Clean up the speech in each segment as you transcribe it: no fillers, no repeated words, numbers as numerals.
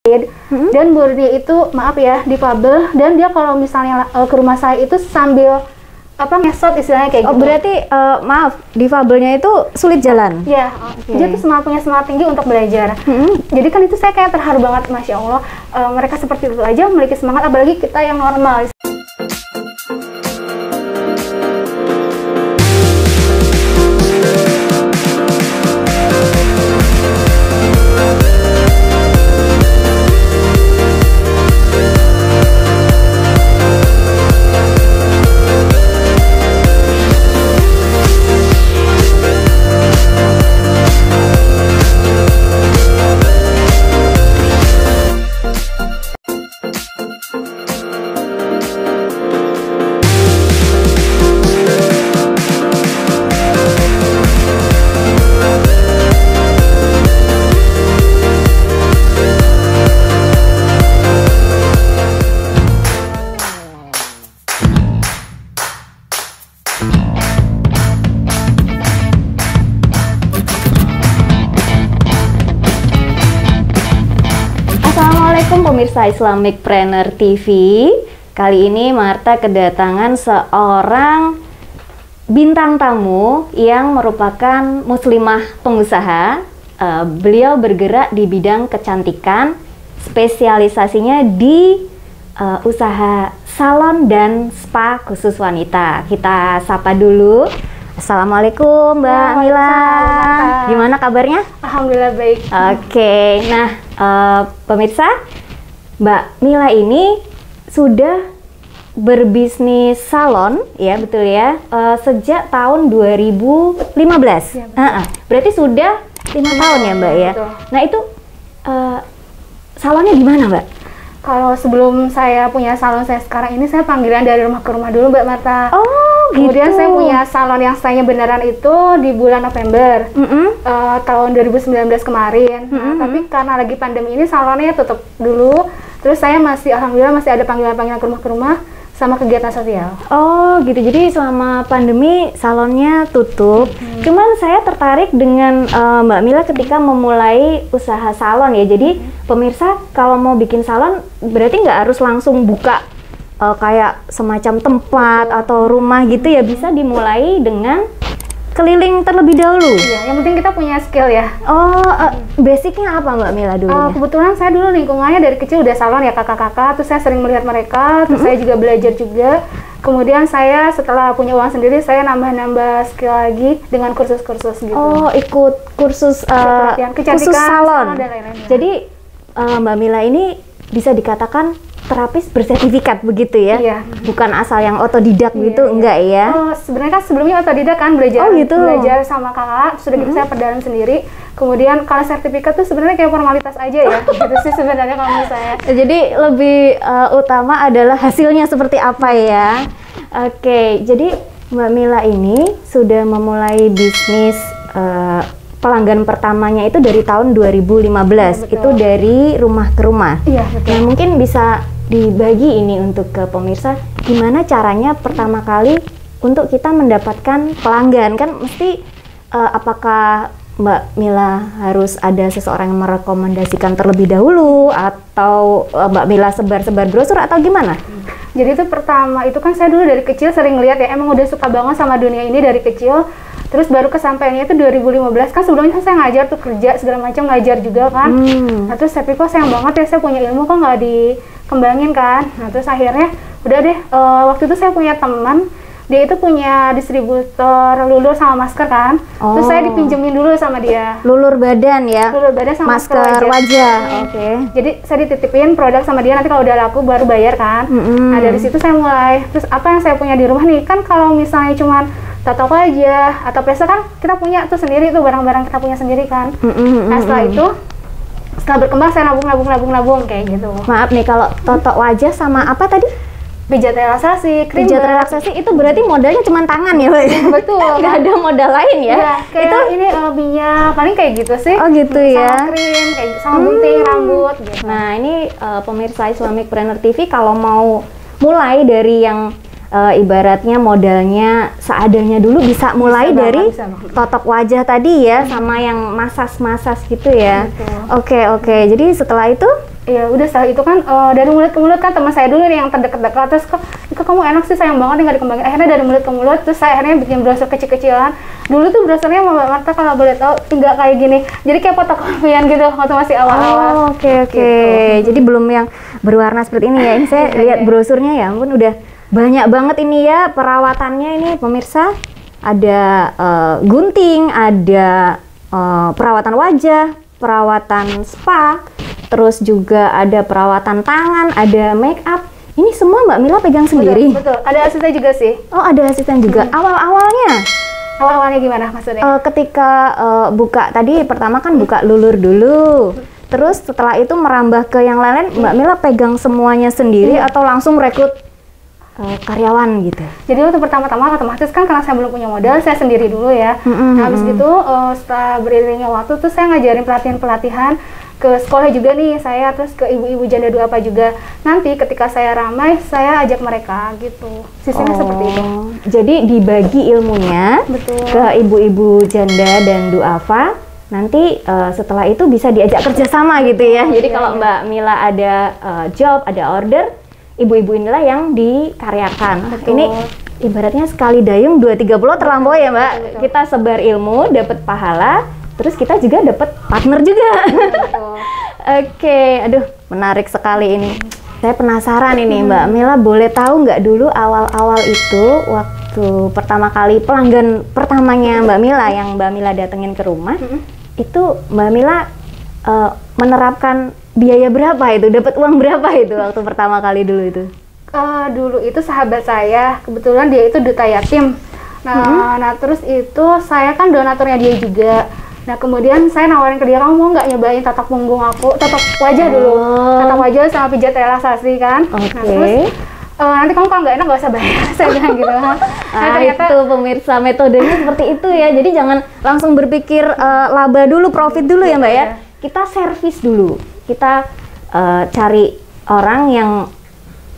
Dan Bu Rini itu maaf ya difabel, dan dia kalau misalnya ke rumah saya itu sambil ngesot istilahnya kayak gitu. Berarti maaf, difabelnya itu sulit jalan? Iya, dia tuh punya semangat tinggi untuk belajar. Jadi kan itu saya kayak terharu banget, Masya Allah. Mereka seperti itu aja memiliki semangat, apalagi kita yang normal. Assalamualaikum pemirsa Islamicpreneur TV. Kali ini Marta kedatangan seorang bintang tamu yang merupakan muslimah pengusaha. Beliau bergerak di bidang kecantikan, spesialisasinya di usaha salon dan spa khusus wanita. Kita sapa dulu. Assalamualaikum Mbak Mila. Gimana kabarnya? Alhamdulillah baik. Oke, nah pemirsa, Mbak Mila ini sudah berbisnis salon, ya betul ya, sejak tahun 2015. Ya, berarti sudah 5 tahun ya Mbak ya. Betul. Nah itu salonnya di mana Mbak? Kalau sebelum saya punya salon saya sekarang ini, saya panggilan dari rumah ke rumah dulu Mbak Marta. Oh gitu. Kemudian saya punya salon yang saya beneran itu di bulan November tahun 2019 kemarin. Tapi karena lagi pandemi ini salonnya tutup dulu. Terus saya alhamdulillah masih ada panggilan-panggilan ke rumah sama kegiatan sosial. Oh gitu, jadi selama pandemi salonnya tutup. Cuman saya tertarik dengan Mbak Mila ketika memulai usaha salon ya. Jadi pemirsa kalau mau bikin salon berarti nggak harus langsung buka kayak semacam tempat atau rumah gitu ya. Bisa dimulai dengan keliling terlebih dahulu. Iya, yang penting kita punya skill ya. Basicnya apa Mbak Mila dulu? Kebetulan saya dulu lingkungannya dari kecil udah salon ya, kakak-kakak. Terus saya sering melihat mereka, terus saya juga belajar juga. Kemudian saya setelah punya uang sendiri, saya nambah-nambah skill lagi dengan kursus-kursus gitu. Oh, ikut kursus khusus salon. Dan lain-lain. Jadi Mbak Mila ini bisa dikatakan terapis bersertifikat begitu ya? Iya. Bukan asal yang otodidak gitu, enggak ya? Sebenarnya kan sebelumnya otodidak kan, belajar sama kakak, sudah gitu saya perdalam sendiri. Kemudian kalau sertifikat tuh sebenarnya kayak formalitas aja ya, gitu sih sebenarnya kalau menurut saya. Jadi lebih utama adalah hasilnya seperti apa ya? Oke, jadi Mbak Mila ini sudah memulai bisnis pelanggan pertamanya itu dari tahun 2015, itu dari rumah ke rumah. Iya, betul. Nah, mungkin bisa dibagi ini untuk ke pemirsa, gimana caranya pertama kali untuk kita mendapatkan pelanggan, kan mesti apakah Mbak Mila harus ada seseorang yang merekomendasikan terlebih dahulu atau Mbak Mila sebar-sebar brosur atau gimana? Jadi itu pertama itu kan saya dulu dari kecil sering lihat ya, emang udah suka banget sama dunia ini dari kecil. Terus baru kesampaiannya itu 2015, kan sebelumnya saya ngajar tuh, kerja segala macam, ngajar juga kan. Nah terus saya pikir kok sayang banget ya, saya punya ilmu kok nggak dikembangin kan. Nah terus akhirnya udah deh, waktu itu saya punya teman, dia itu punya distributor lulur sama masker kan. Terus saya dipinjemin dulu sama dia. Lulur badan ya? Lulur badan sama masker wajah. Oke. Jadi saya dititipin produk sama dia, nanti kalau udah laku baru bayar kan. Nah dari situ saya mulai. Terus apa yang saya punya di rumah nih, kan kalau misalnya cuman tato wajah atau pesta kan kita punya tuh sendiri tuh, barang-barang kita punya sendiri kan. Nah setelah itu, setelah berkembang saya nabung kayak gitu. Maaf nih, kalau tato wajah sama apa tadi? Pijat relaksasi, krim. Pijat relaksasi itu berarti modalnya cuma tangan ya Mbak? Betul. Nggak ada modal lain ya? Iya, kayak itu ini minyak, paling kayak gitu sih. Oh gitu ya? Sama krim, kayak gitu, sama gunting rambut gitu. Nah ini pemirsa Islamicpreneur TV, kalau mau mulai dari yang ibaratnya modalnya seadanya dulu, bisa mulai dari totok wajah tadi ya, sama yang masas-masas gitu ya. Oke. Jadi setelah itu Iya, udah setelah itu kan dari mulut ke mulut kan teman saya dulu nih yang terdekat-dekat, terus kok kamu enak sih, sayang banget nih nggak dikembangin. Akhirnya dari mulut ke mulut, terus saya akhirnya bikin brosur kecil-kecilan. Dulu tuh brosurnya Mbak Marta kalau boleh tahu nggak kayak gini, jadi kayak fotokopian gitu waktu masih awal-awal. Oh, oke. Jadi belum yang berwarna seperti ini ya. Ini saya lihat brosurnya ya ampun udah banyak banget ini ya perawatannya ini pemirsa. Ada gunting, ada perawatan wajah, perawatan spa, terus juga ada perawatan tangan, ada make up. Ini semua Mbak Mila pegang sendiri? Betul. Ada asisten juga sih. Oh, ada asisten juga. Awal-awalnya gimana maksudnya? Ketika buka tadi pertama kan buka lulur dulu. Terus setelah itu merambah ke yang lain, Mbak Mila pegang semuanya sendiri atau langsung rekrut karyawan gitu? Jadi waktu pertama-tama otomatis kan karena saya belum punya modal, saya sendiri dulu ya. Nah, habis gitu setelah beriringnya waktu tuh saya ngajarin pelatihan-pelatihan ke sekolah juga nih saya, terus ke ibu-ibu janda duafa juga. Nanti ketika saya ramai, saya ajak mereka gitu. Sistemnya seperti itu. Jadi dibagi ilmunya ke ibu-ibu janda dan duafa. Nanti setelah itu bisa diajak kerjasama gitu ya. Jadi kalau Mbak Mila ada job, ada order, ibu-ibu inilah yang dikaryakan. Ini ibaratnya sekali dayung 2-3 pulau terlampaui ya Mbak. Betul. Kita sebar ilmu, dapat pahala, terus kita juga dapat partner juga. Oke, aduh menarik sekali ini. Saya penasaran ini Mbak Mila, boleh tahu nggak dulu awal-awal itu waktu pertama kali pelanggan pertamanya Mbak Mila yang Mbak Mila datengin ke rumah, itu Mbak Mila menerapkan biaya berapa itu? Dapat uang berapa itu waktu pertama kali dulu itu? Dulu itu sahabat saya, kebetulan dia itu duta yatim. Nah, terus itu saya kan donaturnya dia juga. Nah, kemudian saya nawarin ke dia, kamu mau nggak nyobain tatak punggung aku, tatak wajah dulu, tatak wajah sama pijat relaksasi kan. Nah, terus nanti kamu kalau nggak enak nggak usah bayar, saya bilang gitu. Nah, ternyata itu pemirsa metodenya seperti itu ya. Jadi jangan langsung berpikir laba dulu, profit dulu ya Mbak ya. Kita servis dulu, kita cari orang yang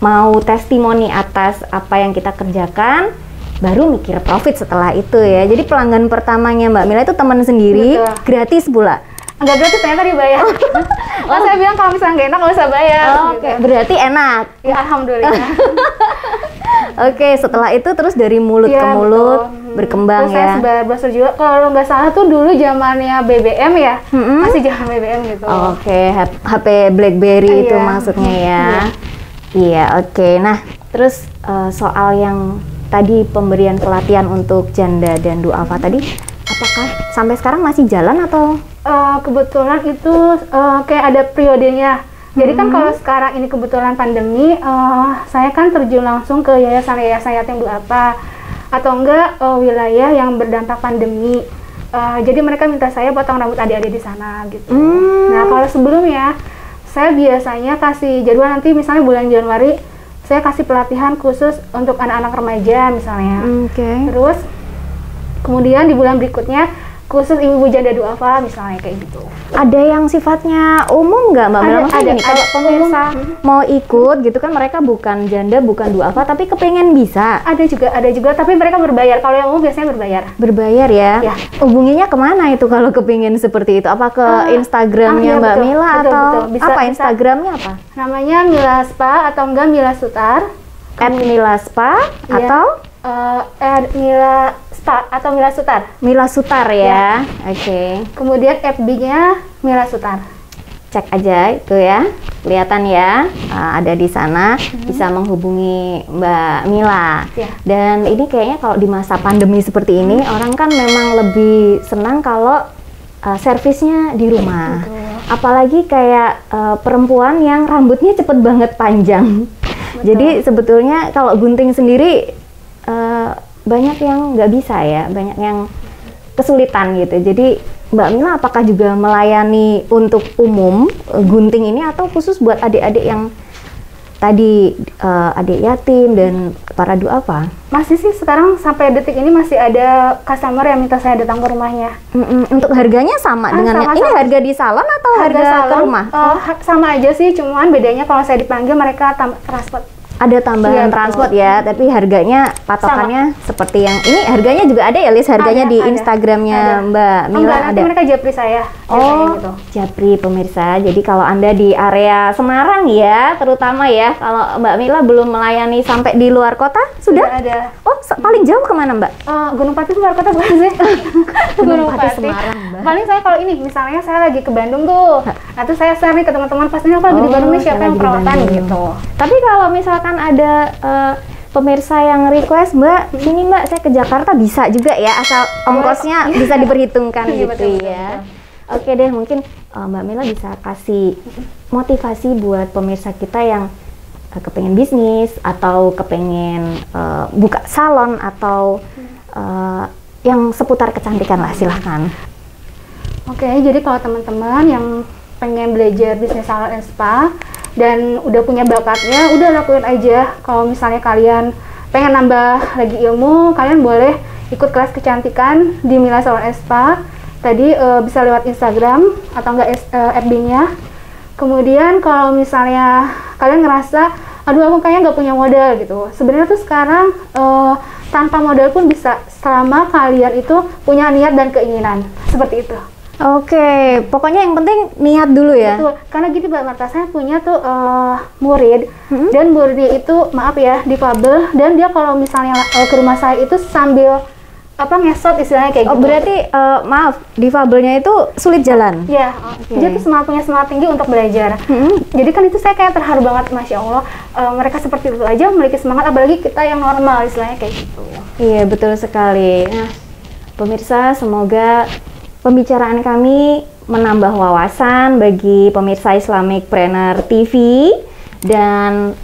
mau testimoni atas apa yang kita kerjakan, baru mikir profit setelah itu ya. Jadi pelanggan pertamanya Mbak Mila itu teman sendiri, gratis pula. Enggak gratis, ternyata dibayar. Kan saya bilang kalau misalnya nggak enak nggak usah bayar. Oke, berarti enak. Ya alhamdulillah. Oke, setelah itu terus dari mulut ke mulut berkembang terus ya. Saya sebar brosur juga. Kalau nggak salah tuh dulu zamannya BBM ya, masih zaman BBM gitu. Oke, HP BlackBerry itu maksudnya ya. Iya, oke. Nah, terus soal yang tadi pemberian pelatihan untuk janda dan duafa tadi, apakah sampai sekarang masih jalan atau? Kebetulan itu kayak ada periodenya. Jadi kan kalau sekarang ini kebetulan pandemi, saya kan terjun langsung ke yayasan-yayasan yatim duafa atau enggak wilayah yang berdampak pandemi. Jadi mereka minta saya potong rambut adik-adik di sana gitu. Nah, kalau sebelumnya saya biasanya kasih jadwal nanti misalnya bulan Januari saya kasih pelatihan khusus untuk anak-anak remaja misalnya. Terus kemudian di bulan berikutnya khusus ibu-ibu janda duafa misalnya kayak gitu. Ada yang sifatnya umum nggak Mbak Mila? Maksudnya gini, kalau pemirsa mau ikut gitu kan, mereka bukan janda, bukan duafa, tapi kepengen bisa. Ada juga, tapi mereka berbayar. Kalau yang umum biasanya berbayar. Berbayar ya? Hubunginya kemana itu kalau kepengen seperti itu? Apa ke Instagramnya Mbak Mila atau apa? Instagramnya apa? Namanya Mila Spa atau enggak Mila Sutar. @Mila Spa atau? Mila Spa atau Mila Sutar. Mila Sutar ya. Oke. Kemudian FB-nya Mila Sutar. Cek aja itu ya, kelihatan ya, ada di sana, bisa menghubungi Mbak Mila. Dan ini kayaknya kalau di masa pandemi seperti ini, orang kan memang lebih senang kalau servisnya di rumah. Apalagi kayak perempuan yang rambutnya cepet banget panjang. Jadi sebetulnya kalau gunting sendiri banyak yang nggak bisa ya, banyak yang kesulitan gitu. Jadi Mbak Mila apakah juga melayani untuk umum gunting ini atau khusus buat adik-adik yang tadi adik yatim dan para duafa? Masih sih, sekarang sampai detik ini masih ada customer yang minta saya datang ke rumahnya. Untuk harganya sama dengan ini harga di salon atau harga salon, ke rumah? Sama aja sih, cuman bedanya kalau saya dipanggil mereka transport ada tambahan Iya, transport betul. ya, tapi harganya patokannya seperti yang ini. Harganya juga ada ya, Lis? Harganya di Ada. Instagramnya Ada. Mbak Mila Enggak, nanti ada. mereka japri saya. Oh, Gitu. Japri pemirsa. Jadi kalau Anda di area Semarang ya, terutama ya, kalau Mbak Mila belum melayani sampai di luar kota, sudah? Ada. Oh, paling jauh kemana Mbak? Gunung Pati luar kota bukan sih? Gunung Pati, Semarang, Mbak. Paling saya kalau ini, misalnya saya lagi ke Bandung tuh, nah tuh saya share nih ke teman-teman, pastinya aku lagi di Bandung nih, siapa saya yang lagi di perawatan Bandung. gitu. Tapi kalau misalkan ada pemirsa yang request, Mbak, sini Mbak, saya ke Jakarta bisa juga ya, asal ongkosnya bisa diperhitungkan Iya, gitu betul, ya. Oke deh, mungkin Mbak Mila bisa kasih motivasi buat pemirsa kita yang kepengen bisnis atau kepengen buka salon atau yang seputar kecantikan lah, silahkan. Oke, jadi kalau teman-teman yang pengen belajar bisnis salon and spa dan udah punya bakatnya, udah lakuin aja. Kalau misalnya kalian pengen nambah lagi ilmu, kalian boleh ikut kelas kecantikan di Mila Salon and Spa. Tadi bisa lewat Instagram atau enggak FB-nya. Kemudian kalau misalnya kalian ngerasa, aduh aku kayaknya nggak punya modal gitu. Sebenarnya tuh sekarang tanpa modal pun bisa, selama kalian itu punya niat dan keinginan. Seperti itu. Oke, pokoknya yang penting niat dulu ya. Betul, karena gini Mbak Marta, saya punya tuh murid, dan muridnya itu, maaf ya, difabel, dan dia kalau misalnya ke rumah saya itu sambil ngesot istilahnya kayak Oh, gitu. berarti maaf, difabelnya itu sulit jalan. Ya, dia tuh punya semangat tinggi untuk belajar. Jadi kan itu saya kayak terharu banget, Masya Allah, mereka seperti itu aja memiliki semangat, apalagi kita yang normal istilahnya kayak gitu. Iya, betul sekali. Nah, pemirsa, semoga pembicaraan kami menambah wawasan bagi pemirsa Islamic Planner TV dan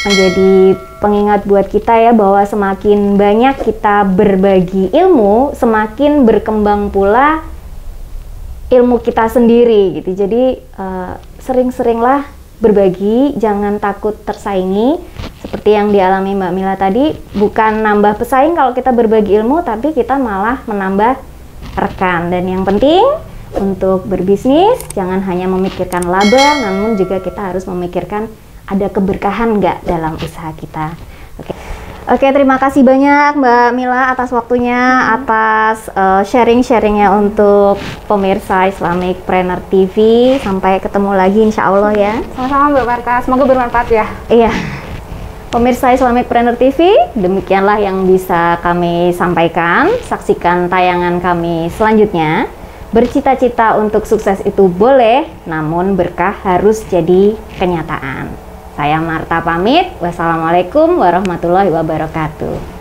menjadi pengingat buat kita ya, bahwa semakin banyak kita berbagi ilmu, semakin berkembang pula ilmu kita sendiri gitu. Jadi sering-seringlah berbagi, jangan takut tersaingi. Seperti yang dialami Mbak Mila tadi, bukan nambah pesaing kalau kita berbagi ilmu, tapi kita malah menambah rekan. Dan yang penting untuk berbisnis jangan hanya memikirkan laba, namun juga kita harus memikirkan ada keberkahan nggak dalam usaha kita. Oke, terima kasih banyak Mbak Mila atas waktunya, atas sharing-sharingnya untuk pemirsa Islamic Planner TV. Sampai ketemu lagi insya Allah ya. Sama-sama Mbak Marta, semoga bermanfaat ya. Iya. Pemirsa Islamic Planner TV, demikianlah yang bisa kami sampaikan. Saksikan tayangan kami selanjutnya. Bercita-cita untuk sukses itu boleh, namun berkah harus jadi kenyataan. Saya Marta pamit. Wassalamualaikum warahmatullahi wabarakatuh.